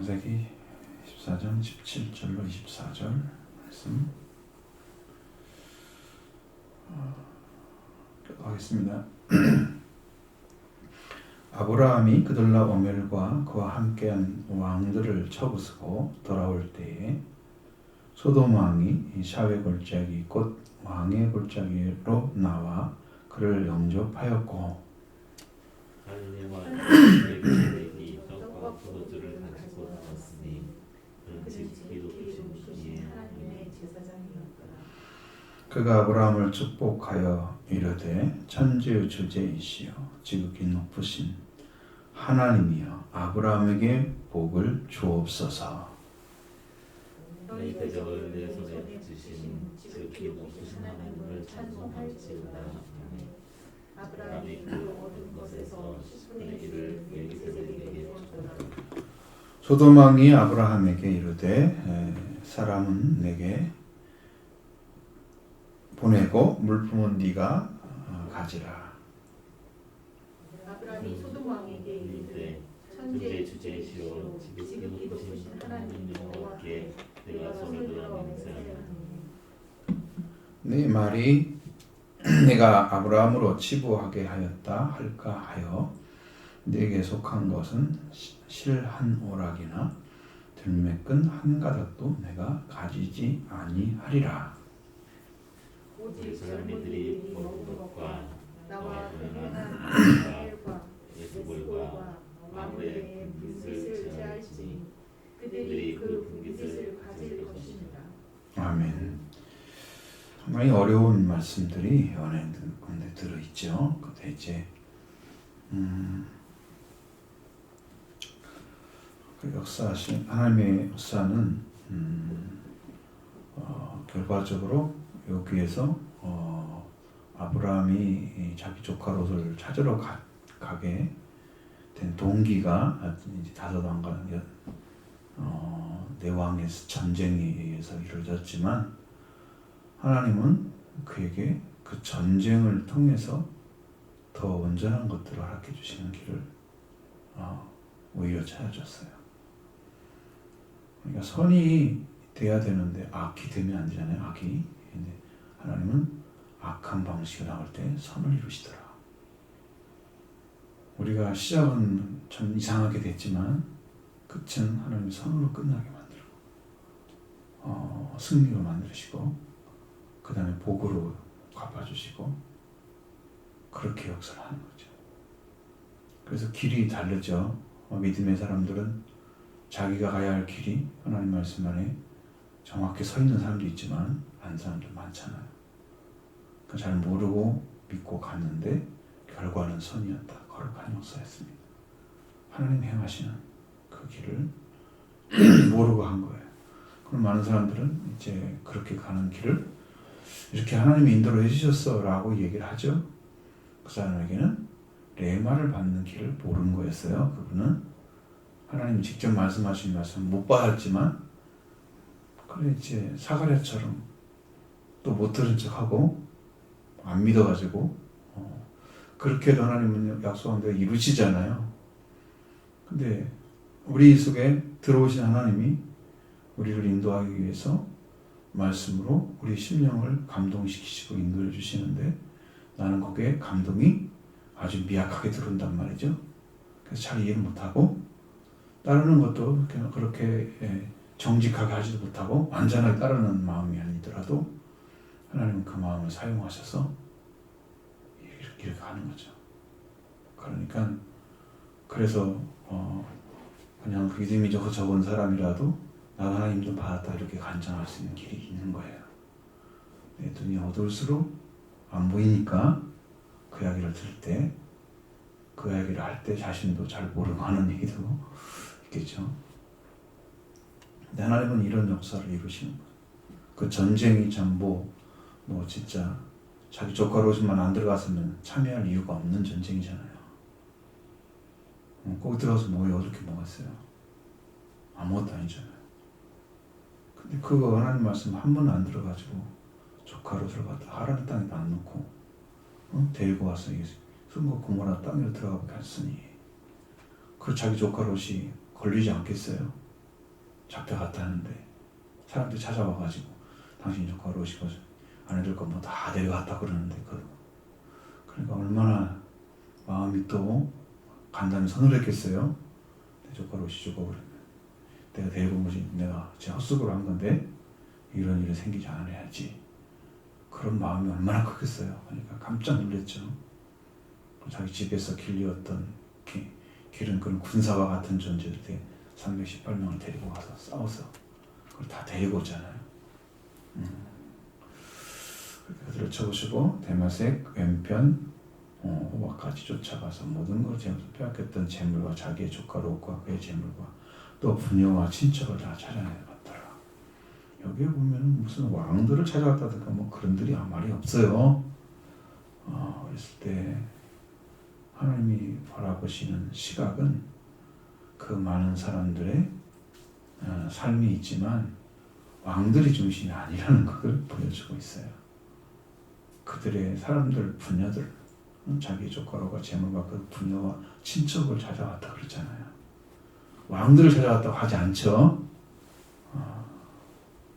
창세기 14장 17절로 24절 말씀 하겠습니다. 아브라함이 그들라오멜과 그와 함께한 왕들을 쳐부수고 돌아올 때에 소돔 왕이 샤웨 골짜기 곧 왕의 골짜기로 나와 그를 영접하였고 할례와 레위인이 떡과 포도주를 가지고 나왔으니 그는 즉 기도하신 하나님의 제사장이었더라. 그가 아브라함을 축복하여 이르되 천지의 주제이시여 지극히 높으신 하나님이여 아브라함에게 복을 주옵소서. 너희 대적을 내 손에 붙이신 지극히 높으신 하나님을 찬송할지어다. 아브라함이 그 얻은 것에서 10분의 1을 멜기세덱에게 주더라. 소돔 왕이 아브라함에게 이르되 사람은 내게 보내고 물품은 네가 가지라. 아브라함이 소돔 왕에게 이르되 천지의 주제이시오 지극히 높으신 하나님 여호와께 내가 손을 들어 맹세하노니 네 말이 내가 아브라함으로 치부하게 하였다 할까 하여 네게 속한 것은 실 한 오락이나 들매끈 한 가닥도 내가 가지지 아니하리라. 오직 젊은이들이 먹은 것과 나와 동행한 이스라엘과 예수볼과 마물의 분깃을 제할지니 그들이 그 분깃을 가질 것입니다. 아멘. 상당히 어려운 말씀들이 연애 가운데 들어있죠. 근데 이제 그 역사하신 하나님의 역사는 결과적으로 여기에서 아브라함이 자기 조카 롯을 찾으러 가게 된 동기가 이제 다섯 왕과 네 왕의 전쟁에 의해서 이루어졌지만 하나님은 그에게 그 전쟁을 통해서 더 온전한 것들을 허락해 주시는 길을 오히려 찾아줬어요. 그러니까 선이 돼야 되는데 악이 되면 안 되잖아요. 악이. 근데 하나님은 악한 방식으로 나올 때 선을 이루시더라. 우리가 시작은 좀 이상하게 됐지만 끝은 하나님이 선으로 끝나게 만들고 승리로 만드시고 그 다음에 복으로 갚아주시고 그렇게 역사를 하는 거죠. 그래서 길이 다르죠. 믿음의 사람들은 자기가 가야 할 길이 하나님 말씀 안에 정확히 서 있는 사람도 있지만 안 사람도 많잖아요. 잘 모르고 믿고 갔는데 결과는 선이었다. 거룩한 역사였습니다. 하나님 행하시는 그 길을 모르고 한 거예요. 그럼 많은 사람들은 이제 그렇게 가는 길을 이렇게 하나님이 인도를 해주셨어 라고 얘기를 하죠. 그 사람에게는 레마를 받는 길을 모르는 거였어요. 그분은 하나님이 직접 말씀하신 말씀 못 받았지만 그래 이제 사가랴처럼 또 못 들은 척하고 안 믿어가지고 그렇게 해도 하나님은 약속한 대로 이루시잖아요. 근데 우리 속에 들어오신 하나님이 우리를 인도하기 위해서 말씀으로 우리 심령을 감동시키시고 인도해 주시는데 나는 거기에 감동이 아주 미약하게 들어온단 말이죠. 그래서 잘 이해를 못하고 따르는 것도 그렇게 정직하게 하지도 못하고 완전하게 따르는 마음이 아니더라도 하나님은 그 마음을 사용하셔서 이렇게 가는 거죠. 그러니까 그래서 그냥 믿음이 적은 사람이라도 나도 하나님 좀 받았다 이렇게 간증할 수 있는 길이 있는 거예요. 내 눈이 어두울수록 안 보이니까 그 이야기를 들을 때 그 이야기를 할 때 자신도 잘 모르고 하는 얘기도 있겠죠. 근데 하나님은 이런 역사를 이루시는 거예요. 그 전쟁이 전부 뭐 진짜 자기 조카 롯만 안 들어갔으면 참여할 이유가 없는 전쟁이잖아요. 거기 들어가서 뭐에 어떻게 먹었어요? 아무것도 아니잖아요. 근데 그거 하나님 말씀 한 번 안 들어가지고 조카로 들어갔다 하라는 땅에도 안 놓고 데리고 와서 순국 고모라 땅으로 들어가게 했으니 그 자기 조카 롯이 걸리지 않겠어요? 잡혀갔다는데 사람들이 찾아와가지고 당신이 좀 걸어오시고 아내들 거 뭐 다 데려갔다 그러는데 그러니까 얼마나 마음이 또 간단히 서늘했겠어요. 조카로 오시고 그러면 내가 데리고 온 거지, 내가 제 헛수고를 한 건데 이런 일이 생기지 않아야지. 그런 마음이 얼마나 크겠어요. 그러니까 깜짝 놀랐죠. 자기 집에서 길리었던 기른 그런 군사와 같은 존재들 318명을 데리고 가서 싸워서 그걸 다 데리고 오잖아요. 그들을 쳐보시고 데마색 왼편 호박까지 쫓아가서 모든 걸 빼앗겼던 재물과 자기의 조카 롯과 그의 재물과 또 부녀와 친척을 다 찾아내봤더라. 여기에 보면 무슨 왕들을 찾아왔다든가 뭐 그런 들이 아무 말이 없어요. 그랬을 때 하나님이 바라보시는 시각은 그 많은 사람들의 삶이 있지만 왕들이 중심이 아니라는 것을 보여주고 있어요. 그들의 사람들, 부녀들, 자기 조카로가 재물과 그 부녀와 친척을 찾아왔다 그랬잖아요. 왕들을 찾아왔다고 하지 않죠.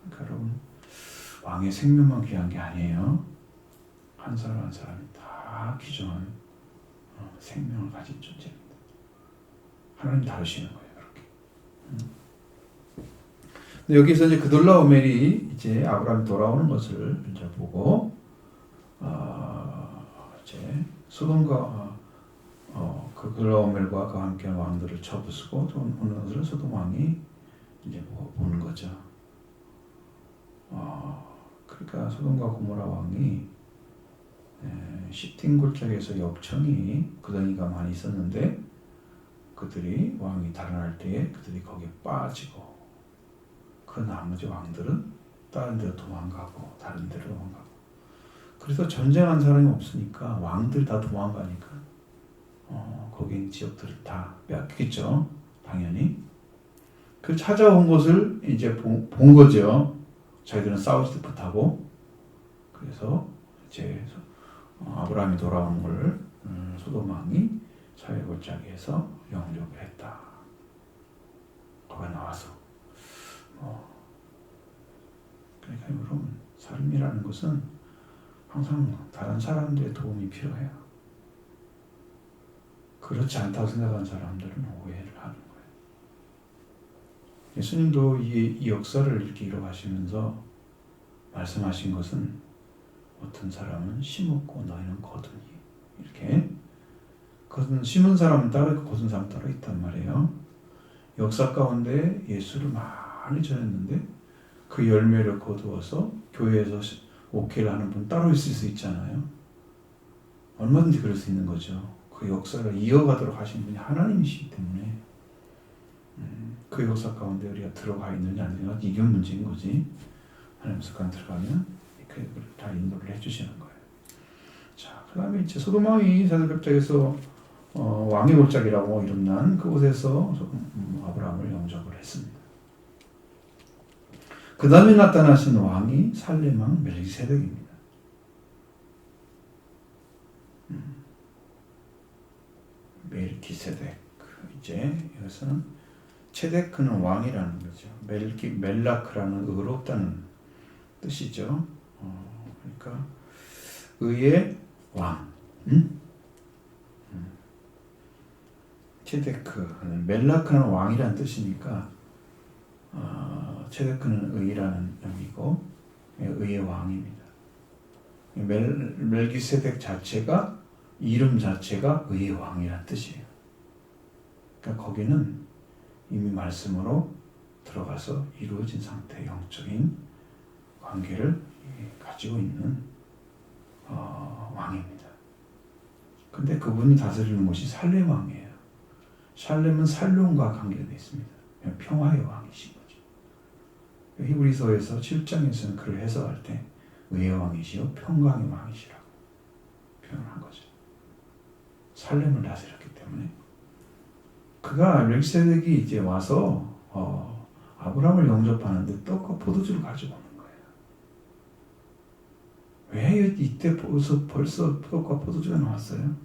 그러니까 여러분, 왕의 생명만 귀한 게 아니에요. 한 사람 한 사람이 다 귀중한 생명을 가진 존재입니다. 하나님 다루시는 거예요, 그렇게. 근데 여기서 이제 그돌라오멜이 이제 아브라함이 돌아오는 것을 이제 보고 이제 소돔과 그돌라오멜과 그와 함께한 왕들을 쳐부수고 또 어느 것을 소돔 왕이 이제 보는 거죠. 그러니까 소돔과 고모라 왕이 시틴 골짜기에서 역청이 그더니가 많이 있었는데 그들이 왕이 달아날 때에 그들이 거기에 빠지고 그 나머지 왕들은 다른 데로 도망가고 다른 데로 도망가고 그래서 전쟁한 사람이 없으니까 왕들이 다 도망가니까 거기 있는 지역들을 다 빼앗겼죠. 당연히 그 찾아온 것을 이제 본 거죠. 자기들은 싸우지도 못하고 그래서 이제 아브라함이 돌아온 걸 소돔 왕이 사회 골짜기에서 영접을 했다. 거기 나와서 그러니까 여러분 삶이라는 것은 항상 다른 사람들의 도움이 필요해요. 그렇지 않다고 생각하는 사람들은 오해를 하는 거예요. 예수님도 이 역사를 이렇게 이뤄가시면서 말씀하신 것은 어떤 사람은 심었고 너희는 거두니 이렇게 그것은 심은 사람은 따로 있고 거둔 사람은 따로 있단 말이에요. 역사 가운데 예수를 많이 전했는데 그 열매를 거두어서 교회에서 옥회를 하는 분 따로 있을 수 있잖아요. 얼마든지 그럴 수 있는 거죠. 그 역사를 이어가도록 하신 분이 하나님이시기 때문에 그 역사 가운데 우리가 들어가 있느냐 안 되느냐 이게 문제인 거지. 하나님 역사 가운데 들어가면 다 인도를 해주시는 거예요. 자, 그 다음에 이제 소돔 왕이 사대급작에서 왕의 골짜기라고 이름난 그곳에서 아브라함을 영접을 했습니다. 그 다음에 나타나신 왕이 살렘 왕 멜기세덱입니다. 멜기세덱 이제 여기서는 체데크는 왕이라는 거죠. 멜라크라는 의롭다는 뜻이죠. 그러니까 의의 왕. 체데크 멜라크는 왕이라는 뜻이니까 체데크는 의라는 의미고 의의 왕입니다. 멜기세덱 자체가 이름 자체가 의의 왕이라는 뜻이에요. 그러니까 거기는 이미 말씀으로 들어가서 이루어진 상태의 영적인 관계를 가지고 있는 왕입니다. 근데 그분이 다스리는 곳이 살렘 왕이에요. 살렘은 살롬과 관계되어 있습니다. 평화의 왕이신 거죠. 히브리서에서 7장에서는 그를 해석할 때 의의 왕이시요 평강의 왕이시라고 표현한 거죠. 살렘을 다스렸기 때문에 그가 멜기세덱이 이제 와서 아브라함을 영접하는데 떡과 포도주를 가지고 오는 거예요. 왜 이때 벌써 떡과 포도주가 나왔어요?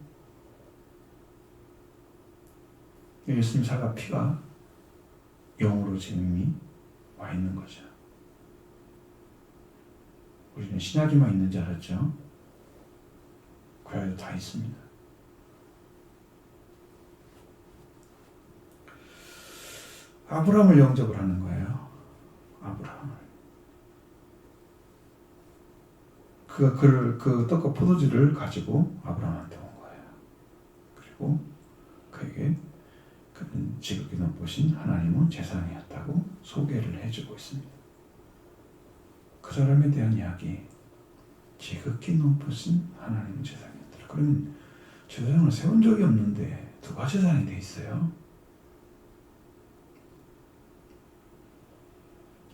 예수님 살과 피가 영으로 지금 이미 와 있는 거죠. 우리는 신약에만 있는 줄 알았죠. 구약에도 다 있습니다. 아브라함을 영접을 하는 거예요. 아브라함을. 그가 그 떡과 포도주를 가지고 아브라함한테 온 거예요. 그리고 그에게 그는 지극히 높으신 하나님은 재상이었다고 소개를 해주고 있습니다. 그 사람에 대한 이야기, 지극히 높으신 하나님은 재상이었다. 그러면 재상을 세운 적이 없는데 누가 재상이 돼 있어요?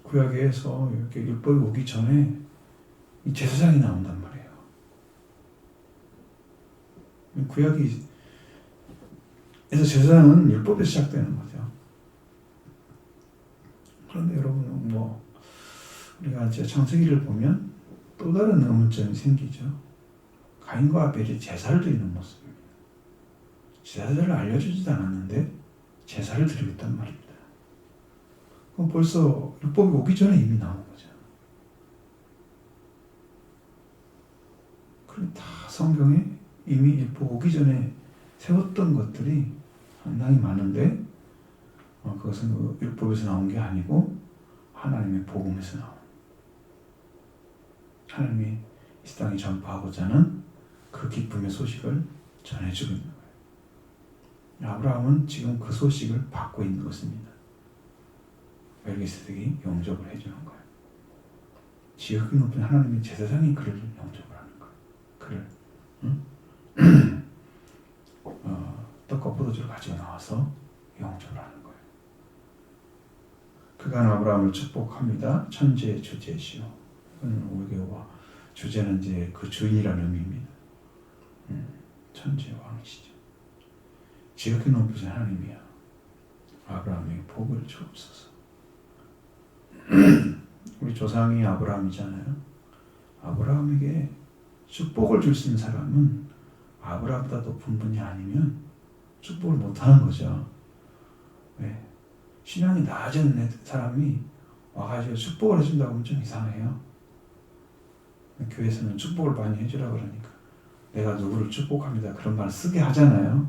구약에서 이렇게 율법이 오기 전에 이 제사장이 나온단 말이에요. 구약이 그래서 제사장은 율법에서 시작되는 거죠. 그런데 여러분 우리가 이제 창세기를 보면 또 다른 의문점이 생기죠. 가인과 아벨이 제사를 드리는 모습입니다. 제사를 알려주지도 않았는데 제사를 드리고 있단 말입니다. 그럼 벌써 율법이 오기 전에 이미 나온 거죠. 그럼 다 성경에 이미 율법 오기 전에 세웠던 것들이 상당히 많은데 그것은 율법에서 나온 게 아니고 하나님의 복음에서 나온, 하나님이 이 땅에 전파하고자 하는 그 기쁨의 소식을 전해주고 있는 거예요. 아브라함은 지금 그 소식을 받고 있는 것입니다. 멜기세덱이 영접을 해주는 거예요. 지극히 높은 하나님의 제사장이 그를 영접을 하는 거예요. 그를 떡과 포도주를 가지고 나와서 영접을 하는 거예요. 그가 아브라함을 축복합니다. 천지의 주제시오. 우리가 주제는 이제 그 주인이라는 의미입니다. 천지의 왕이시죠. 지극히 높으신 하나님이야. 아브라함에게 복을 주옵소서. 우리 조상이 아브라함이잖아요. 아브라함에게 축복을 줄 수 있는 사람은 아브라함보다 높은 분이 아니면 축복을 못하는 거죠. 왜? 신앙이 낮은 사람이 와가지고 축복을 해준다고 하면 좀 이상해요. 교회에서는 축복을 많이 해주라 그러니까 내가 누구를 축복합니다 그런 말 쓰게 하잖아요.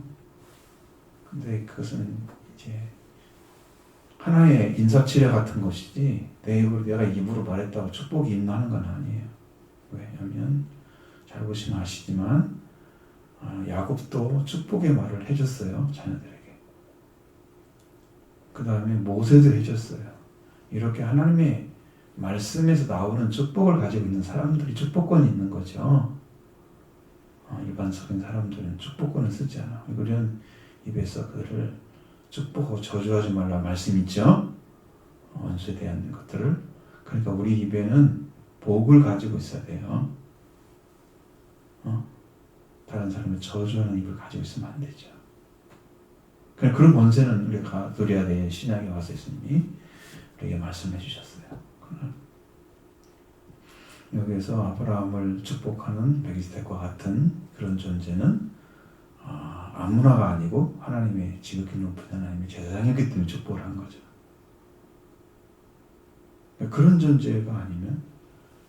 근데 그것은 이제 하나의 인사치레 같은 것이지 내가 입으로 말했다고 축복이 임하는 건 아니에요. 왜냐하면 잘 보시면 아시지만 야곱도 축복의 말을 해줬어요. 자녀들에게. 그 다음에 모세도 해줬어요. 이렇게 하나님의 말씀에서 나오는 축복을 가지고 있는 사람들이 축복권이 있는 거죠. 일반적인 사람들은 축복권을 쓰지 않아. 우리는 입에서 그들을 축복하고 저주하지 말라 말씀 있죠. 원수에 대한 것들을. 그러니까 우리 입에는 복을 가지고 있어야 돼요. 다른 사람을 저주하는 입을 가지고 있으면 안 되죠. 그런 권세는 우리가 누려야 될 신약에 와서 예수님이 우리에게 말씀해 주셨어요. 여기서 아브라함을 축복하는 멜기세덱과 같은 그런 존재는 아무나가 아니고 하나님의 지극히 높은 하나님의 제사장이기 때문에 축복을 한 거죠. 그런 존재가 아니면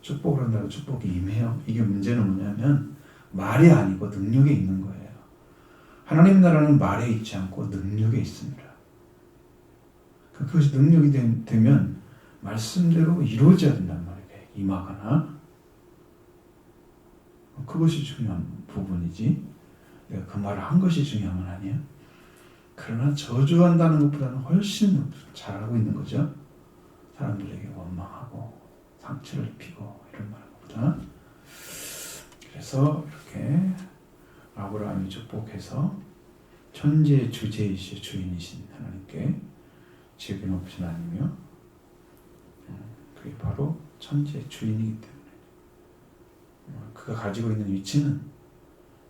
축복을 한다고 축복이 임해요. 이게 문제는 뭐냐면 말이 아니고 능력에 있는 거예요. 하나님 나라는 말에 있지 않고 능력에 있습니다. 그것이 능력이 되면 말씀대로 이루어져야 된단 말이에요. 임하거나. 그것이 중요한 부분이지 내가 그 말을 한 것이 중요한 건 아니에요. 그러나 저주한다는 것보다는 훨씬 잘하고 있는 거죠. 사람들에게 원망하고 상처를 입히고 이런 말보다. 그래서 이렇게 아브라함이 축복해서 천지의 주제이시오 주인이신 하나님께 지극히 높으신 하나님이요. 그게 바로 천지의 주인이기 때문에 그가 가지고 있는 위치는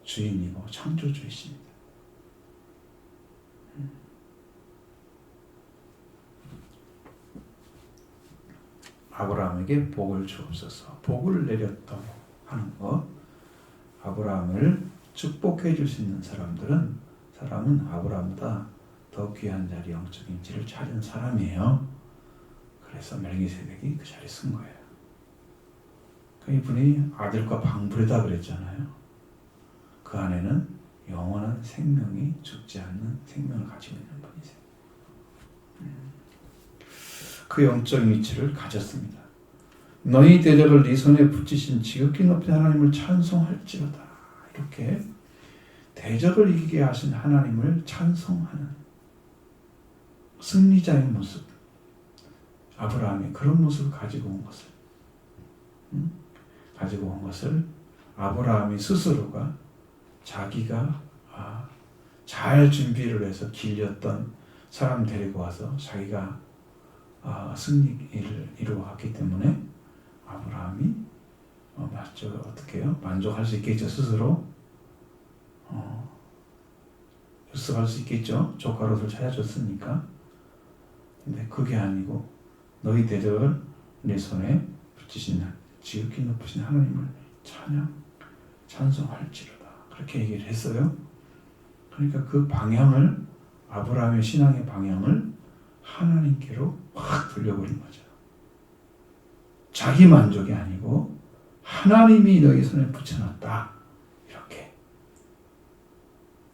주인이고 창조주이십니다. 아브라함에게 복을 주옵소서. 복을 내렸다고 하는 것. 아브라함을 축복해 줄 수 있는 사람은 아브라함보다 더 귀한 자리 영적 인지를 찾은 사람이에요. 그래서 멜기세덱이 그 자리에 쓴 거예요. 이분이 아들과 방불이다 그랬잖아요. 그 안에는 영원한 생명이 죽지 않는 생명을 가지고 있는 분이세요. 그 영적 위치를 가졌습니다. 너희 대적을 네 손에 붙이신 지극히 높은 하나님을 찬송할지로다. 이렇게 대적을 이기게 하신 하나님을 찬송하는 승리자의 모습, 아브라함이 그런 모습을 가지고 온 것을 아브라함이 스스로가 자기가 잘 준비를 해서 길렸던 사람 데리고 와서 자기가 승리를 이루어왔기 때문에 아브라함이 어떻게 해요? 만족할 수 있겠죠. 스스로 습득할 수 있겠죠. 조카 롯을 찾아줬으니까. 근데 그게 아니고 너희 대적을 내 손에 붙이신 지극히 높으신 하나님을 찬송할지로다. 그렇게 얘기를 했어요. 그러니까 그 방향을 아브라함의 신앙의 방향을 하나님께로 확 돌려버린 거죠. 자기 만족이 아니고 하나님이 너희 손에 붙여놨다. 이렇게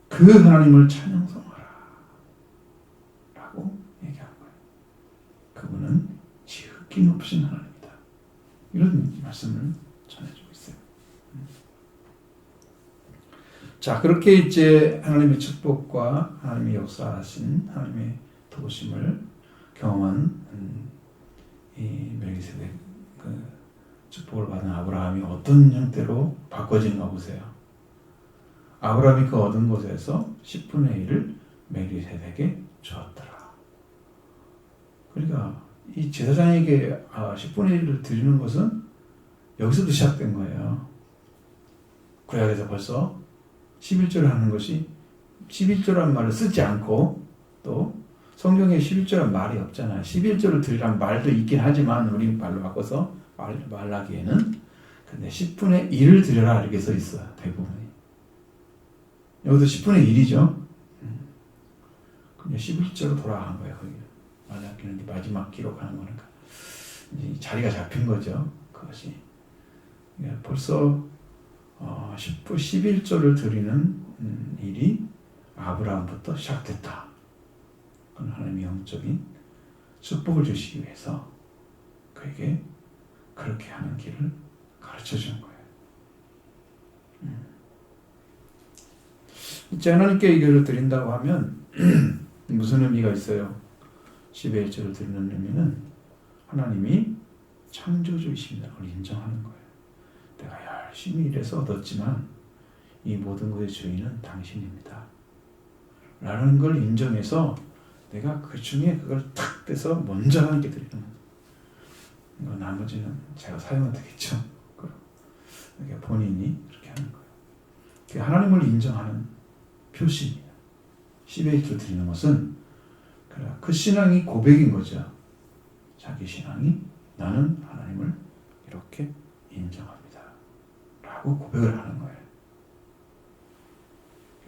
그 하나님을 찬양성하라 라고 얘기한 거예요. 그분은 지극히 높으신 하나님이다. 이런 말씀을 전해주고 있어요. 자, 그렇게 이제 하나님의 축복과 하나님의 역사하신 하나님의 도우심을 경험한 이 멜기세덱 그 축복을 받은 아브라함이 어떤 형태로 바꿔지는가 보세요. 아브라함이 그 얻은 곳에서 10분의 1을 멜기세덱에게 주었더라. 그러니까 이 제사장에게 10분의 1을 드리는 것은 여기서도 시작된 거예요. 구약에서 벌써 11조를 하는 것이 11조라는 말을 쓰지 않고 또 성경에 11조라는 말이 없잖아요. 11조를 드리라는 말도 있긴 하지만 우리 말로 바꿔서 말하기에는 근데 10분의 1을 드려라 이렇게 써 있어요. 대부분이. 여기도 10분의 1이죠. 근데 11조로 돌아간 거예요. 거기 말라기는 마지막 기록하는 거니까 이제 자리가 잡힌 거죠. 그것이 벌써 11조를 드리는 일이 아브라함부터 시작됐다. 그건 하나님의 영적인 축복을 주시기 위해서 그에게 그렇게 하는 길을 가르쳐 준 거예요. 이제 하나님께 이걸 드린다고 하면 무슨 의미가 있어요? 10의 1조를 드리는 의미는 하나님이 창조주이십니다. 그걸 인정하는 거예요. 내가 열심히 일해서 얻었지만 이 모든 것의 주인은 당신입니다. 라는 걸 인정해서 내가 그 중에 그걸 탁 떼서 먼저 하나님께 드리는 거예요. 나머지는 제가 사용은 되겠죠. 그러니까 본인이 그렇게 하는 거예요. 하나님을 인정하는 표시입니다. 10의 1조 드리는 것은 그 신앙이 고백인 거죠. 자기 신앙이 나는 하나님을 이렇게 인정합니다. 라고 고백을 하는 거예요.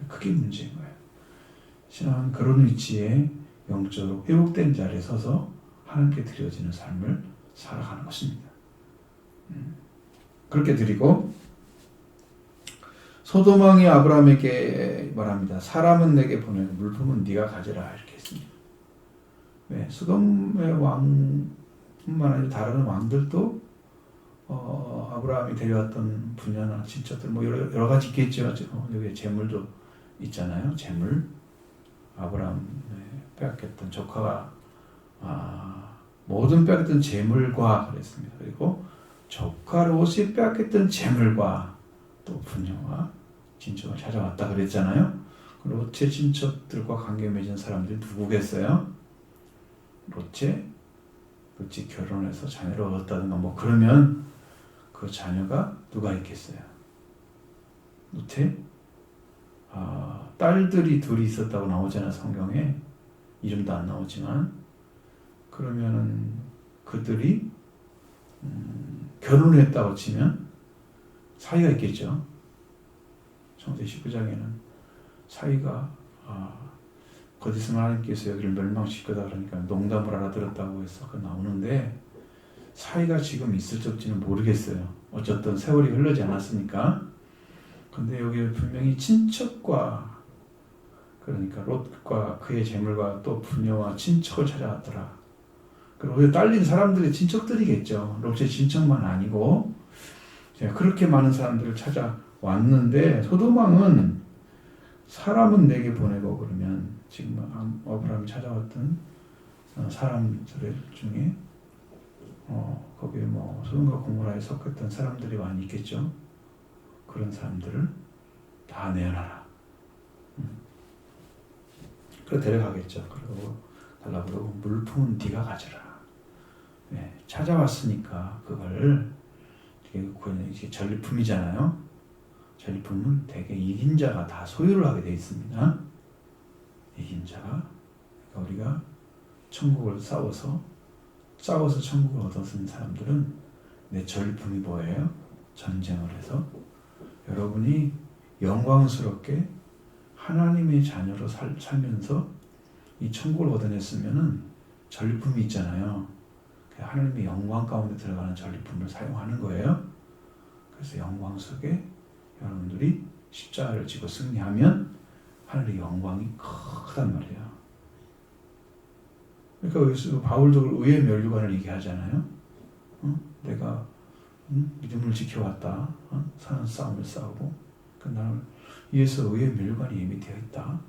그게 문제인 거예요. 신앙은 그런 위치에 영적으로 회복된 자리에 서서 하나님께 드려지는 삶을 살아가는 것입니다. 그렇게 드리고 소돔왕이 아브라함에게 말합니다. 사람은 내게 보내고 물품은 네가 가져라 이렇게 했습니다. 왜? 소돔의 왕뿐만 아니라 다른 왕들도 아브라함이 데려왔던 부녀나 친척들 뭐 여러 가지 있겠죠. 여기 재물도 있잖아요. 재물 아브라함 빼앗겼던 조카가 모든 빼앗겼던 재물과 그랬습니다. 그리고 조카 롯이 빼앗겼던 재물과 또 부녀와 친척을 찾아왔다 그랬잖아요. 롯의 친척들과 관계 맺은 사람들이 누구겠어요? 롯이 결혼해서 자녀를 얻었다든가 뭐 그러면 그 자녀가 누가 있겠어요? 롯의 딸들이 둘이 있었다고 나오잖아요. 성경에 이름도 안 나오지만 그러면은 그들이 결혼을 했다고 치면 사이가 있겠죠. 창세기 19장에는 사이가 곧 있으면 하나님께서 여기를 멸망시킬 거다 그러니까 농담을 알아들었다고 해서 그 나오는데 사이가 지금 있을지 없지는 모르겠어요. 어쨌든 세월이 흐르지 않았으니까. 근데 여기 분명히 친척과 그러니까 롯과 그의 재물과 또 부녀와 친척을 찾아왔더라. 그리고 딸린 사람들의 친척들이겠죠. 롯의 친척만 아니고 그렇게 많은 사람들을 찾아왔는데 소돔왕은 사람은 내게 보내고 그러면 지금 아브라함이 찾아왔던 사람들 중에 거기에 뭐 소돔과 고모라에 섞였던 사람들이 많이 있겠죠. 그런 사람들을 다 내어놔라. 그래 데려가겠죠. 그리고 달라고 그러고 물품은 네가 가져라. 네, 찾아왔으니까 그걸 이게 전리품이잖아요. 전리품은 대개 이긴 자가 다 소유를 하게 되어 있습니다. 이긴 자가 그러니까 우리가 천국을 싸워서 천국을 얻어쓰는 사람들은 내 전리품이 뭐예요? 전쟁을 해서 여러분이 영광스럽게 하나님의 자녀로 살면서 이 천국을 얻어냈으면은 전리품이 있잖아요. 하나님의 영광 가운데 들어가는 전리품을 사용하는 거예요. 그래서 영광 속에 여러분들이 십자가를 지고 승리하면 하늘의 영광이 크단 말이에요. 그러니까 여기서 바울도 의의 면류관을 얘기하잖아요. 내가 믿음을 지켜왔다. 사는 싸움을 싸우고 그 나를 위해서 의의 면류관이 이미 되어 있다.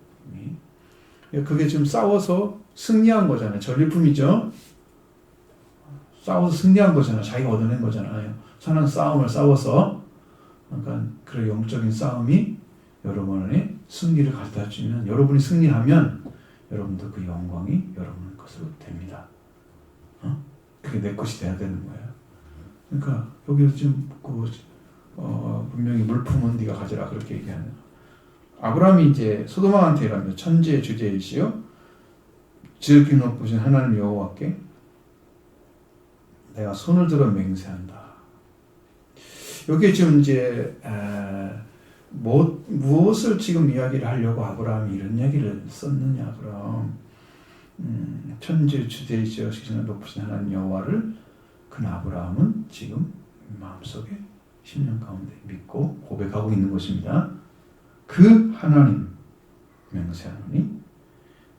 그게 지금 싸워서 승리한 거잖아요. 전리품이죠. 싸워서 승리한 거잖아요. 자기가 얻어낸 거잖아요. 사는 싸움을 싸워서 그러니까 그런 영적인 싸움이 여러분의 승리를 가져다 주면 여러분이 승리하면 여러분도 그 영광이 여러분 것으로 됩니다. 그게 내 것이 돼야 되는 거예요. 그러니까 여기서 지금 분명히 물품은 네가 가져라 그렇게 얘기하는. 아브라함이 이제 소돔왕한테 이랍니다. 천지의 주제이시요 지극히 높으신 하나님 여호와께 내가 손을 들어 맹세한다. 여기에 지금 이제 무엇을 지금 이야기를 하려고 아브라함이 이런 이야기를 썼느냐 그럼 천지 주대이시여 높으신 하나님 여호와를 그 아브라함은 지금 마음속에 10년 가운데 믿고 고백하고 있는 것입니다. 그 하나님 맹세하노니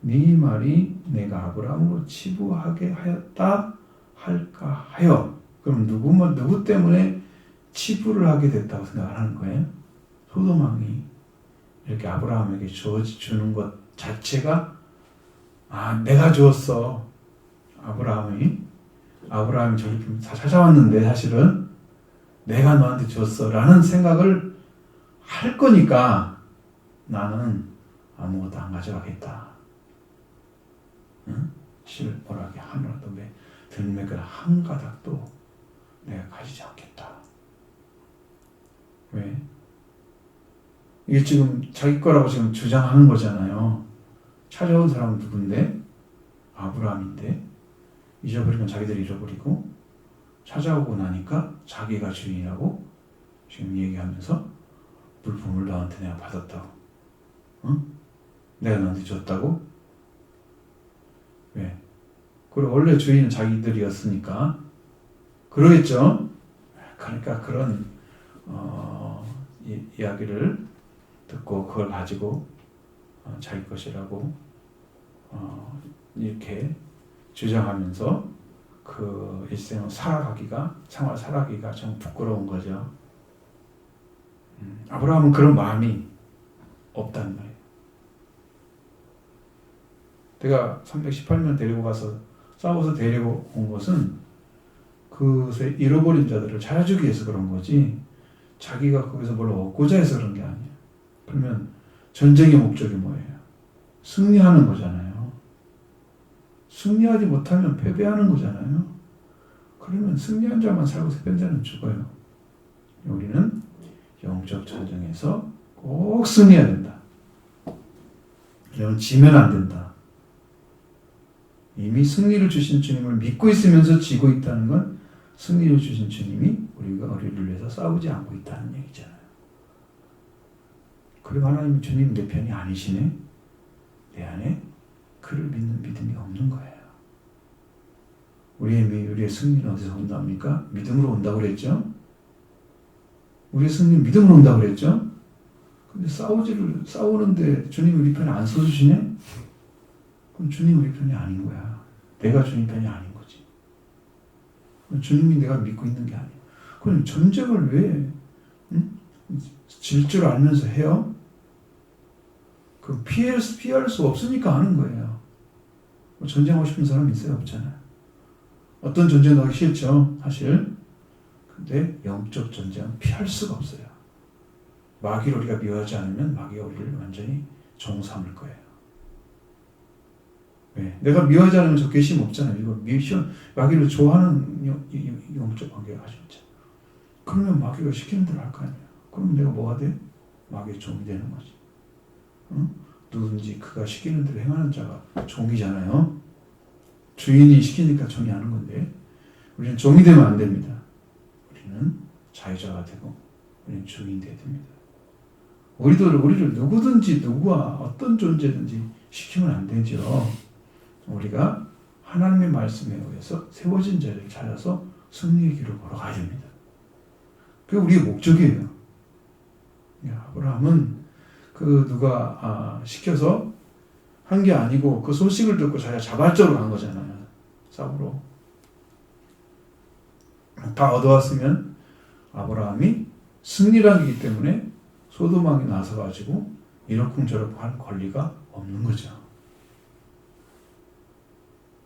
네 말이 내가 아브라함으로 치부하게 하였다 할까 하여 그럼 누구 때문에 치부를 하게 됐다고 생각하는 거예요? 소돔왕이 이렇게 아브라함에게 주는 것 자체가 내가 주었어. 아브라함이 전리품 다 찾아왔는데 사실은 내가 너한테 줬어 라는 생각을 할 거니까 나는 아무것도 안 가져가겠다. 응? 실버하게 하늘도 들매가 한 가닥도 내가 가지지 않겠다. 왜? 이게 지금 자기 거라고 지금 주장하는 거잖아요. 찾아온 사람은 누군데? 아브라함인데 잊어버리면 자기들이 잃어버리고 찾아오고 나니까 자기가 주인이라고 지금 얘기하면서 물품을 너한테 내가 받았다고. 응? 내가 너한테 줬다고? 왜? 그리고 원래 주인은 자기들이었으니까 그러겠죠? 그러니까 그런 이야기를 듣고 그걸 가지고 자기 것이라고 이렇게 주장하면서 그 일생을 생활 살아가기가 좀 부끄러운 거죠. 아브라함은 그런 마음이 없다는 말이에요. 내가 318년 데리고 가서 싸워서 데리고 온 것은 그새 잃어버린 자들을 찾아주기 위해서 그런 거지 자기가 거기서 뭘 얻고자 해서 그런 게 아니에요. 그러면 전쟁의 목적이 뭐예요? 승리하는 거잖아요. 승리하지 못하면 패배하는 거잖아요. 그러면 승리한 자만 살고 패배한 자는 죽어요. 우리는 영적 전쟁에서 꼭 승리해야 된다. 이건 지면 안 된다. 이미 승리를 주신 주님을 믿고 있으면서 지고 있다는 건 승리를 주신 주님이 우리를 위해서 싸우지 않고 있다는 얘기잖아요. 그리고 하나님 주님 내 편이 아니시네. 내 안에 그를 믿는 믿음이 없는 거예요. 우리의 승리는 어디서 온답니까? 믿음으로 온다고 그랬죠? 우리의 승리는 믿음으로 온다고 그랬죠? 근데 싸우는데 주님 우리 편에 안 서주시냐? 그럼 주님 우리 편이 아닌 거야. 내가 주님 편이 아닌 거지. 주님이 내가 믿고 있는 게 아니야. 그럼 전쟁을 왜 질 줄 알면서 해요? 그 피할 수 없으니까 하는 거예요. 전쟁하고 싶은 사람 있어요? 없잖아요. 어떤 전쟁도 하기 싫죠, 사실. 근데 영적 전쟁은 피할 수가 없어요. 마귀를 우리가 미워하지 않으면 마귀가 우리를 완전히 종삼을 거예요. 왜? 내가 미워하지 않으면 저 괘씸 없잖아요. 이거 마귀를 좋아하는 영적 관계가 가지고 있잖아요. 그러면 마귀가 시키는 대로 할 거 아니에요. 그러면 내가 뭐가 돼? 마귀의 종이 되는 거지. 응? 누군지 그가 시키는 대로 행하는 자가 종이잖아요. 주인이 시키니까 종이 하는 건데 우리는 종이 되면 안 됩니다. 우리는 자유자가 되고 우리는 주인이 되어야 됩니다. 우리를 누구든지 누구와 어떤 존재든지 시키면 안 되죠. 우리가 하나님의 말씀에 의해서 세워진 자리를 찾아서 승리의 길을 걸어가야 됩니다. 그게 우리의 목적이에요. 아브라함은 누가 시켜서 한 게 아니고 그 소식을 듣고 자기가 자발적으로 간 거잖아요. 싸우러. 다 얻어왔으면 아브라함이 승리라기 때문에 소돔왕이 나서가지고 이러쿵저러쿵 할 권리가 없는 거죠.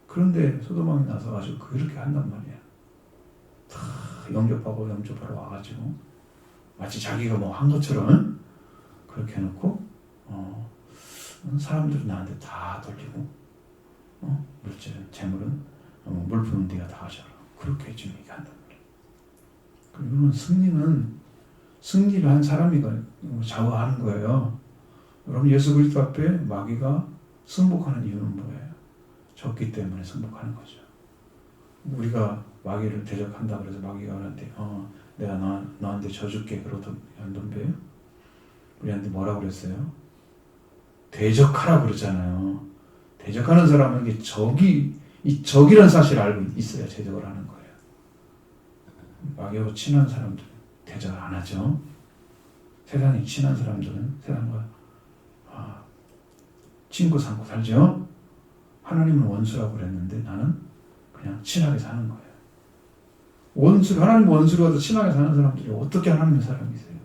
그런데 소돔왕이 나서가지고 그렇게 한단 말이야. 다 영접하고 와가지고 마치 자기가 뭐 한 것처럼 그렇게 해놓고 사람들은 나한테 다 돌리고 물질은 재물은 물품은 네가 다 가져라. 그렇게 지금 얘기한단 말이야. 그리고는 승리를 한 사람이 좌우하는 거예요. 여러분 예수 그리스도 앞에 마귀가 승복하는 이유는 뭐예요? 졌기 때문에 승복하는 거죠. 우리가 마귀를 대적한다 그래서 마귀가 우리한테 내가 너한테 져줄게 그러던 연돈배요? 우리한테 뭐라고 그랬어요? 대적하라고 그러잖아요. 대적하는 사람은 이게 적이라는 사실을 알고 있어야 대적을 하는 거예요. 마귀하고 친한 사람들은 대적을 안 하죠. 세상이 친한 사람들은 세상과 친구 삼고 살죠. 하나님은 원수라고 그랬는데 나는 그냥 친하게 사는 거예요. 하나님 원수로도 친하게 사는 사람들이 어떻게 하나님의 사람이세요?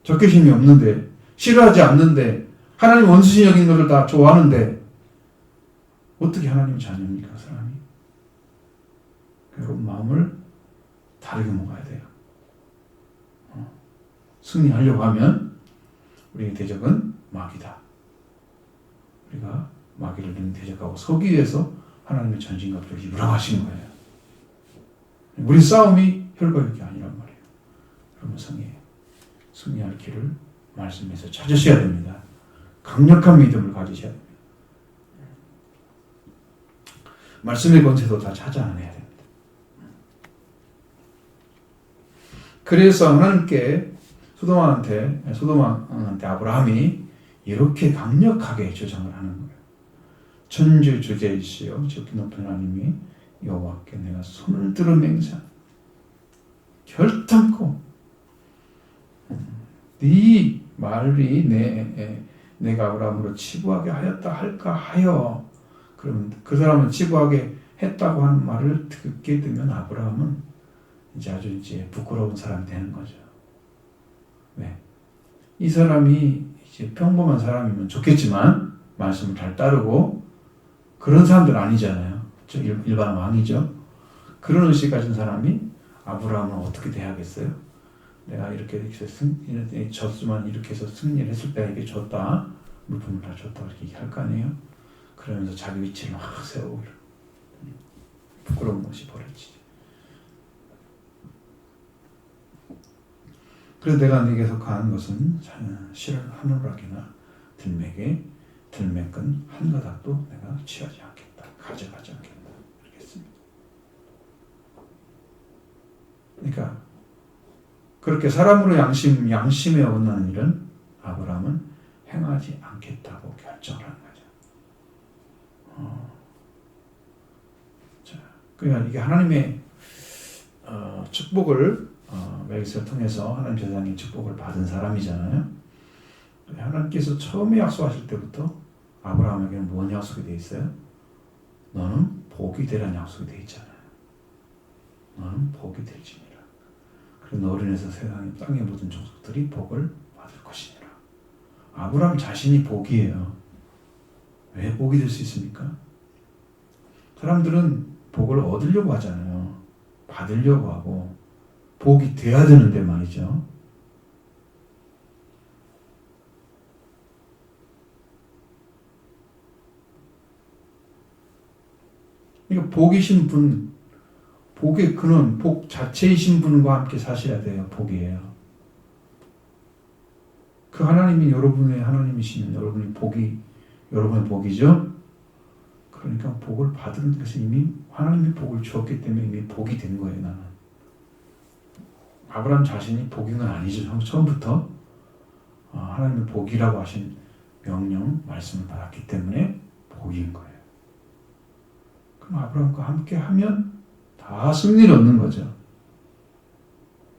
적개심이 없는데 싫어하지 않는데 하나님 원수신 여긴 것을 다 좋아하는데 어떻게 하나님 자녀입니까 사람이? 여러분 마음을 다르게 먹어야 돼요. 승리하려고 하면 우리의 대적은 마귀다. 우리가 마귀를 대적하고 서기 위해서 하나님의 전신갑주를 입으라고 하신 거예요. 우리 싸움이 혈과 육이 아니란 말이에요. 여러분 승리할 길을 말씀에서 찾으셔야 됩니다. 강력한 믿음을 가지셔야 됩니다. 말씀의 권세도 다 찾아내야 됩니다. 그래서 하나님께 소돔왕한테 아브라함이 이렇게 강력하게 주장을 하는 거예요. 천주주제이시여 지극히 높은 하나님이 여호와께 내가 손을 들어 맹세하노니 결단코 네 말이 내가 아브라함으로 치부하게 하였다 할까 하여 그러면 그 사람은 치부하게 했다고 하는 말을 듣게 되면 아브라함은 이제 부끄러운 사람이 되는 거죠. 왜? 이 사람이 이제 평범한 사람이면 좋겠지만 말씀을 잘 따르고 그런 사람들 아니잖아요. 일반 왕이죠. 그런 의식 가진 사람이 아브라함은 어떻게 대하겠어요? 내가 이렇게 졌지만 이렇게 해서 승리를 했을 때 이게 졌다. 물품을 다 줬다. 이렇게 얘기할 거 아니에요? 그러면서 자기 위치를 막 세우고 부끄러운 것이 벌어지죠. 그래서 내가 네게 속한 것은 실을 하늘락이나 들매끈 한 가닥도 내가 취하지 않겠다. 가져가지 않겠다. 이렇게 했습니다. 그러니까 그렇게 사람으로 양심에 어긋나는 일은 아브라함은 행하지 않겠다고 결정을 한 거죠. 자, 그러니까 이게 하나님의 축복을 멜기세를 통해서 하나님 세상의 축복을 받은 사람이잖아요. 하나님께서 처음에 약속하실 때부터 아브라함에게는 뭔 약속이 돼 있어요? 너는 복이 되라는 약속이 돼 있잖아요. 너는 복이 될지니라. 그리고 너로 인해서 세상의 땅의 모든 족속들이 복을 받을 것이니라. 아브라함 자신이 복이에요. 왜 복이 될 수 있습니까? 사람들은 복을 얻으려고 하잖아요. 받으려고 하고 복이 돼야 되는데 말이죠. 그러니까 복이신 분, 복의 근원, 복 자체이신 분과 함께 사셔야 돼요. 복이에요. 그 하나님이 여러분의 하나님이시면 여러분의 복이죠. 그러니까 복을 받은 것은 이미 하나님이 복을 주었기 때문에 이미 복이 된 거예요. 나는. 아브라함 자신이 복인 건 아니죠. 처음부터 하나님의 복이라고 하신 명령, 말씀을 받았기 때문에 복인 거예요. 그럼 아브라함과 함께 하면 다 승리를 얻는 거죠.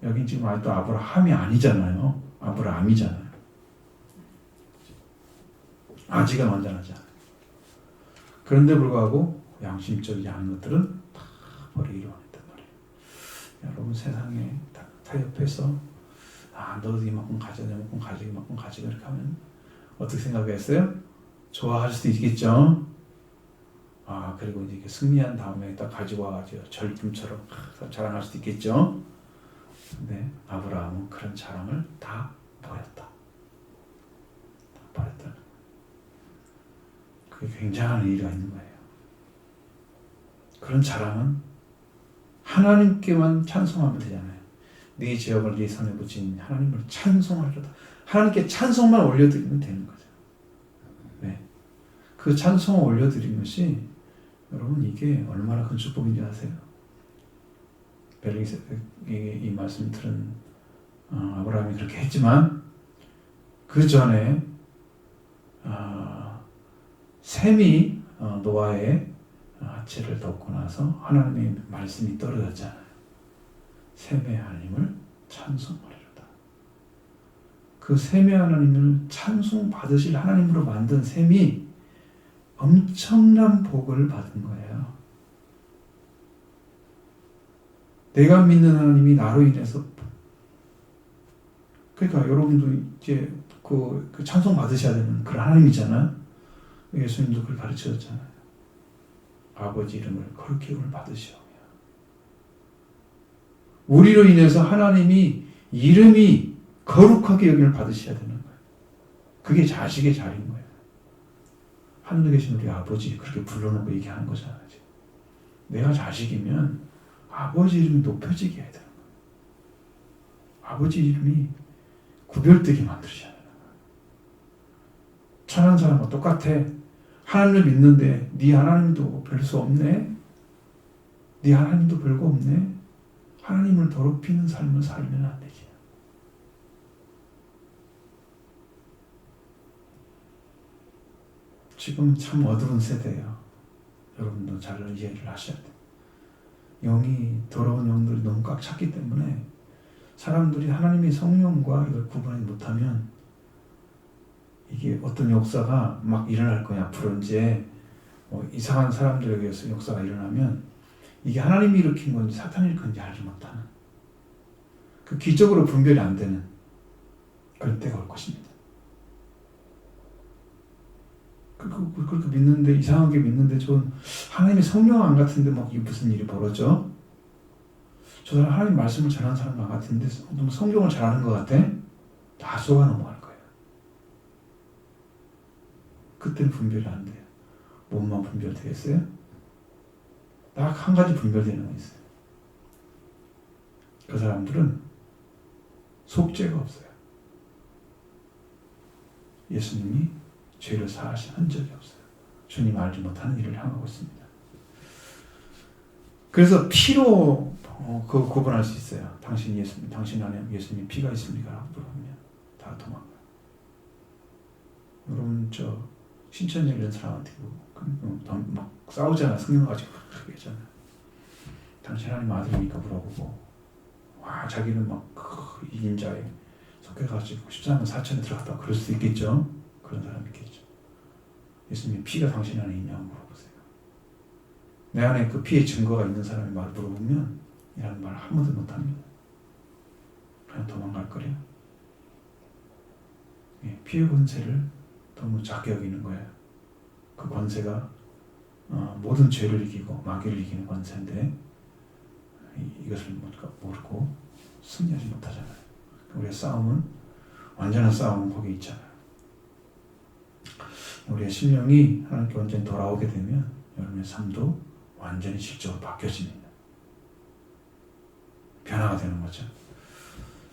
여긴 지금 아직도 아브라함이 아니잖아요. 아브라함이잖아요. 아직은 완전하지 않아요. 그런데 불구하고 양심적이지 않은 것들은 다 버리기로 했단 말이에요. 여러분 세상에 타협해서 너도 이만큼 가져, 이만큼 가져, 이만큼 가져 이렇게 하면 어떻게 생각했어요? 좋아할 수도 있겠죠. 그리고 이제 승리한 다음에 딱 가지고 와가지고 절kim처럼 자랑할 수도 있겠죠. 근데 아브라함은 그런 자랑을 다 버렸다. 버렸다. 그게 굉장한 의의가 있는 거예요. 그런 자랑은 하나님께만 찬송하면 되잖아요. 네 지역을 네 손에 붙인 하나님을 찬송하려다. 하나님께 찬송만 올려드리면 되는 거죠. 네. 그 찬송을 올려드린 것이 여러분 이게 얼마나 큰 축복인지 아세요? 멜기세덱에게 이 말씀 들은 아브라함이 그렇게 했지만 그 전에 셈이 노아의 하체를 덮고 나서 하나님의 말씀이 떨어졌잖아요. 셈의 하나님을 찬송하리로다. 그 셈의 하나님을 찬송 받으실 하나님으로 만든 셈이 엄청난 복을 받은 거예요. 내가 믿는 하나님이 나로 인해서 그러니까 여러분도 이제 그 찬송 받으셔야 되는 그런 하나님이잖아요. 예수님도 그걸 가르쳐줬잖아요. 아버지 이름을 거룩히 여김을 받으시오며 우리로 인해서 하나님이 이름이 거룩하게 여김을 받으셔야 되는 거예요. 그게 자식의 자리인 거예요. 하늘에 계신 우리 아버지 그렇게 불러놓고 얘기하는 거잖아요. 내가 자식이면 아버지 이름이 높여지게 해야 되는 거예요. 아버지 이름이 구별되게 만들어져야 되는 거예요. 천한 사람과 똑같아. 하나님을 믿는데 네 하나님도 별 수 없네. 네 하나님도 별거 없네. 하나님을 더럽히는 삶을 살면 안 되지. 지금 참 어두운 세대예요. 여러분도 잘 이해를 하셔야 돼요. 영이 더러운 영들이 너무 꽉 찼기 때문에 사람들이 하나님의 성령과 이걸 구분하지 못하면 이게 어떤 역사가 막 일어날 거냐. 앞으로 이제 이상한 사람들에 의해서 역사가 일어나면 이게 하나님이 일으킨 건지 사탄이 일으킨 건지 알지 못하는 그 기적으로 분별이 안 되는 그런 때가 올 것입니다. 그렇게 믿는데 이상하게 믿는데 전 하나님의 성령 안 같은데 막 이게 무슨 일이 벌어져? 저 사람 하나님 말씀을 잘하는 사람 안 같은데 너무 성경을 잘하는 것 같아? 다 속아 넘어갈 거예요. 그때는 분별이 안 돼요. 몸만 분별되겠어요? 딱 한 가지 분별되는 거 있어요. 그 사람들은 속죄가 없어요. 예수님이 죄를 사하신 흔적이 없어요. 주님 알지 못하는 일을 향하고 있습니다. 그래서 피로 그 구분할 수 있어요. 당신 안에 예수님 피가 있습니까? 라고 물어보면 다 도망가요. 저 신천지 이런 사람한테 막 싸우잖아. 성경 가지고 그렇게 했잖아. 당신 하나님 아들이니까 물어보고 와 자기는 막 이긴 자에 속해가지고 13만 4천에 들어갔다 그럴 수도 있겠죠. 그런 사람이 있겠죠. 예수님 피가 당신 안에 있냐고 물어보세요. 내 안에 그 피의 증거가 있는 사람이 말 물어보면 이라는 말 한마디 못합니다. 그냥 도망갈 거래요. 예, 피의 권세를 너무 작게 여기는 거예요. 그 권세가 모든 죄를 이기고 마귀를 이기는 권세인데 이것을 모르고 승리하지 못하잖아요. 우리의 싸움은 완전한 싸움은 거기 있잖아요. 우리의 심령이 하나님께 완전히 돌아오게 되면 여러분의 삶도 완전히 질적으로 바뀌어집니다. 변화가 되는 거죠.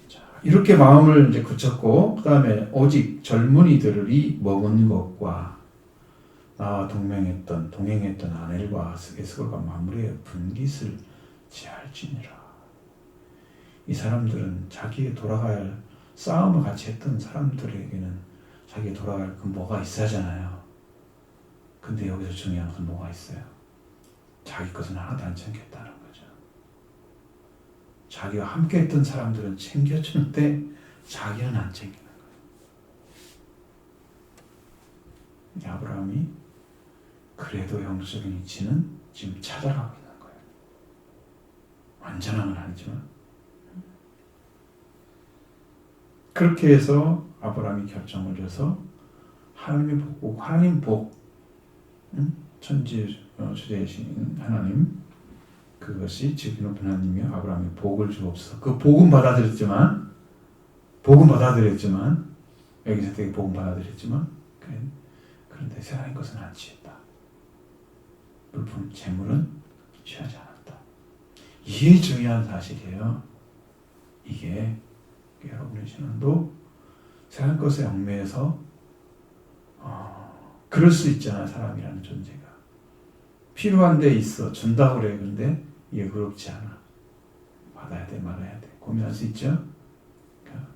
자, 이렇게 마음을 이제 굳혔고 그 다음에 오직 젊은이들이 먹은 것과 나와 동행했던 아넬과 에스골과 마무리에 분깃을 지할지니라. 이 사람들은 자기의 돌아가야 할 싸움을 같이 했던 사람들에게는 자기의 돌아가야 할 그 뭐가 있어야 하잖아요. 근데 여기서 중요한 것은 뭐가 있어요? 자기 것은 하나도 안 챙겼다는 거죠. 자기와 함께 했던 사람들은 챙겨주는데 자기는 안 챙기는 거예요. 아브라함이 그래도 영적인 이치는 지금 찾아가고 있는 거예요. 완전한 건 아니지만 그렇게 해서 아브라함이 결정을 해서 하나님이 보고 하나님 복 천지 주제이신 하나님 그것이 지극히 높은 하나님이 아브라함에 복을 주옵소서. 그 복은 받아들였지만 여기서 되게 복은 받아들였지만 그런데 세상의 것은 안 취했다. 물품 재물은 취하지 않았다. 이게 중요한 사실이에요. 이게 여러분의 신앙도 세상 것에 얽매여서 그럴 수 있잖아. 사람이라는 존재가 필요한 데 있어 준다고 그래. 근데 이게 그렇지 않아. 받아야 돼 말아야 돼 고민할 수 있죠. 그러니까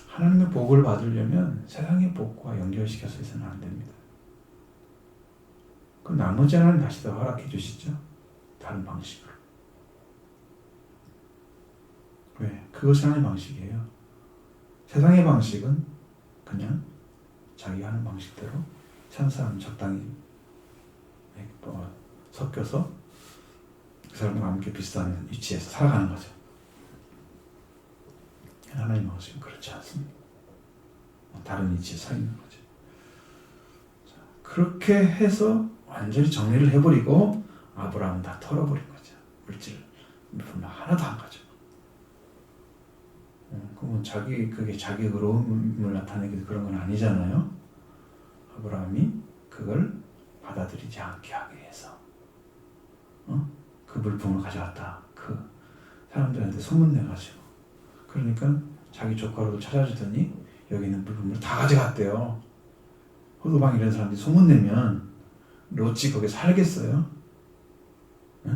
하나님의 복을 받으려면 세상의 복과 연결시켜서 해서는 안 됩니다. 그 나머지 하나는 다시 더 허락해 주시죠. 다른 방식으로. 왜? 그것이 하나님의 방식이에요. 세상의 방식은 그냥 자기 하는 방식대로 찬 사람 적당히 섞여서 그 사람과 함께 비슷한 위치에서 살아가는 거죠. 하나님의 방식은 그렇지 않습니다. 다른 위치에 서 있는 거죠. 자, 그렇게 해서 완전히 정리를 해버리고 아브라함은 다 털어버린 거죠. 물품 하나도 안 가져. 그러면 그게 자기 의로움을 나타내기 그런 건 아니잖아요. 아브라함이 그걸 받아들이지 않게 하기 위해서 그 물품을 가져왔다. 그 사람들한테 소문내가지고 그러니까 자기 조카로도 찾아주더니 여기 있는 물품을 다 가져갔대요. 호두방 이런 사람들이 소문내면 롯이 거기 살겠어요? 네?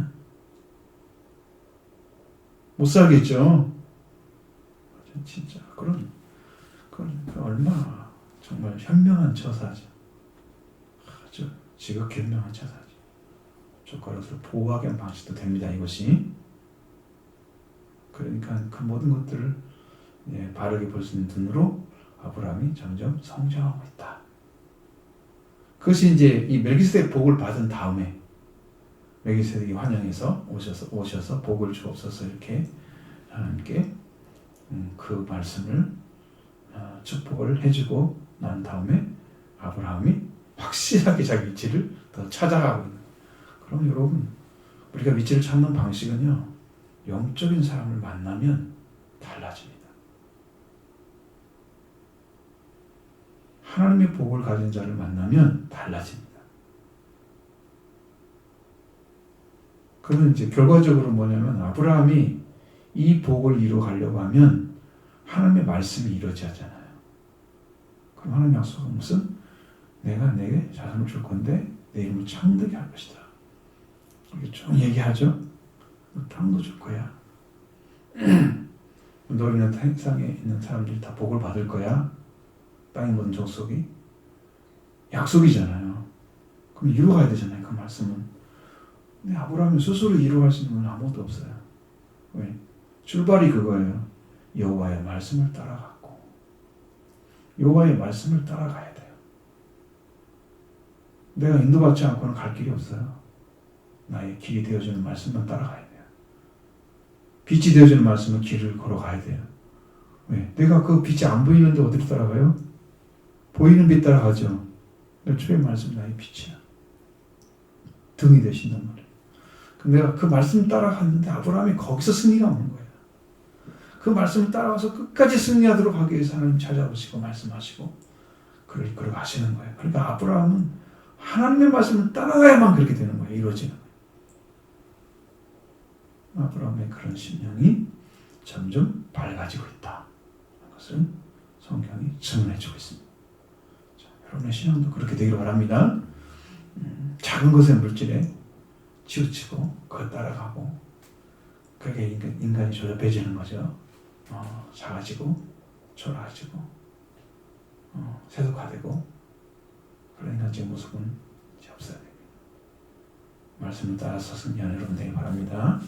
못 살겠죠. 진짜 그건 얼마나 정말 현명한 처사죠. 아주 지극히 현명한 처사죠. 조카로서 보호하게 하는 방식도 됩니다. 이것이 그러니까 그 모든 것들을 바르게 볼 수 있는 눈으로 아브라함이 점점 성장하고 있다. 그것이 이제 이 멜기세덱 복을 받은 다음에 멜기세덱이 환영해서 오셔서 복을 주옵소서 이렇게 하나님께 그 말씀을 축복을 해주고 난 다음에 아브라함이 확실하게 자기 위치를 더 찾아가고 있는. 그럼 여러분 우리가 위치를 찾는 방식은요 영적인 사람을 만나면 달라집니다. 하나님의 복을 가진 자를 만나면 달라집니다. 그러면 이제 결과적으로 뭐냐면 아브라함이 이 복을 이루어가려고 하면 하나님의 말씀이 이루어져야 하잖아요. 그럼 하나님의 약속은 무슨? 내가 내게 자손을 줄 건데 내 이름을 창대게 할 것이다. 이렇게 쭉 얘기하죠. 땅도 줄 거야. 너희는 세상에 있는 사람들이 다 복을 받을 거야. 땅의 모든 족속이. 약속이잖아요. 그럼 이루어가야 되잖아요. 그 말씀은. 근데 아브라함이 스스로 이루어갈 수 있는 건 아무것도 없어요. 왜? 출발이 그거예요. 여호와의 말씀을 따라갔고 여호와의 말씀을 따라가야 돼요. 내가 인도받지 않고는 갈 길이 없어요. 나의 길이 되어주는 말씀만 따라가야 돼요. 빛이 되어주는 말씀은 길을 걸어가야 돼요. 왜? 내가 그 빛이 안 보이는데 어디로 따라가요? 보이는 빛 따라가죠. 주의 말씀 나의 빛이야. 등이 되신단 말이에요. 내가 그 말씀 따라갔는데 아브라함이 거기서 승리가 오는 거예요. 그 말씀을 따라가서 끝까지 승리하도록 하기 위해서 하나님 찾아오시고 말씀하시고 그를 이끌어 가시는 거예요. 그러니까 아브라함은 하나님의 말씀을 따라가야만 그렇게 되는 거예요. 이루어지는 거예요. 아브라함의 그런 심령이 점점 밝아지고 있다. 그것을 성경이 증언해주고 있습니다. 자, 여러분의 신앙도 그렇게 되기를 바랍니다. 작은 것의 물질에 치우치고 그걸 따라가고 그게 인간이 조잡해지는 거죠. 작아지고 초라해지고 세속화되고 그런 인간적인 모습은 이제 없어야 됩니다. 말씀을 따라서 승리하는 여러분 되기 바랍니다.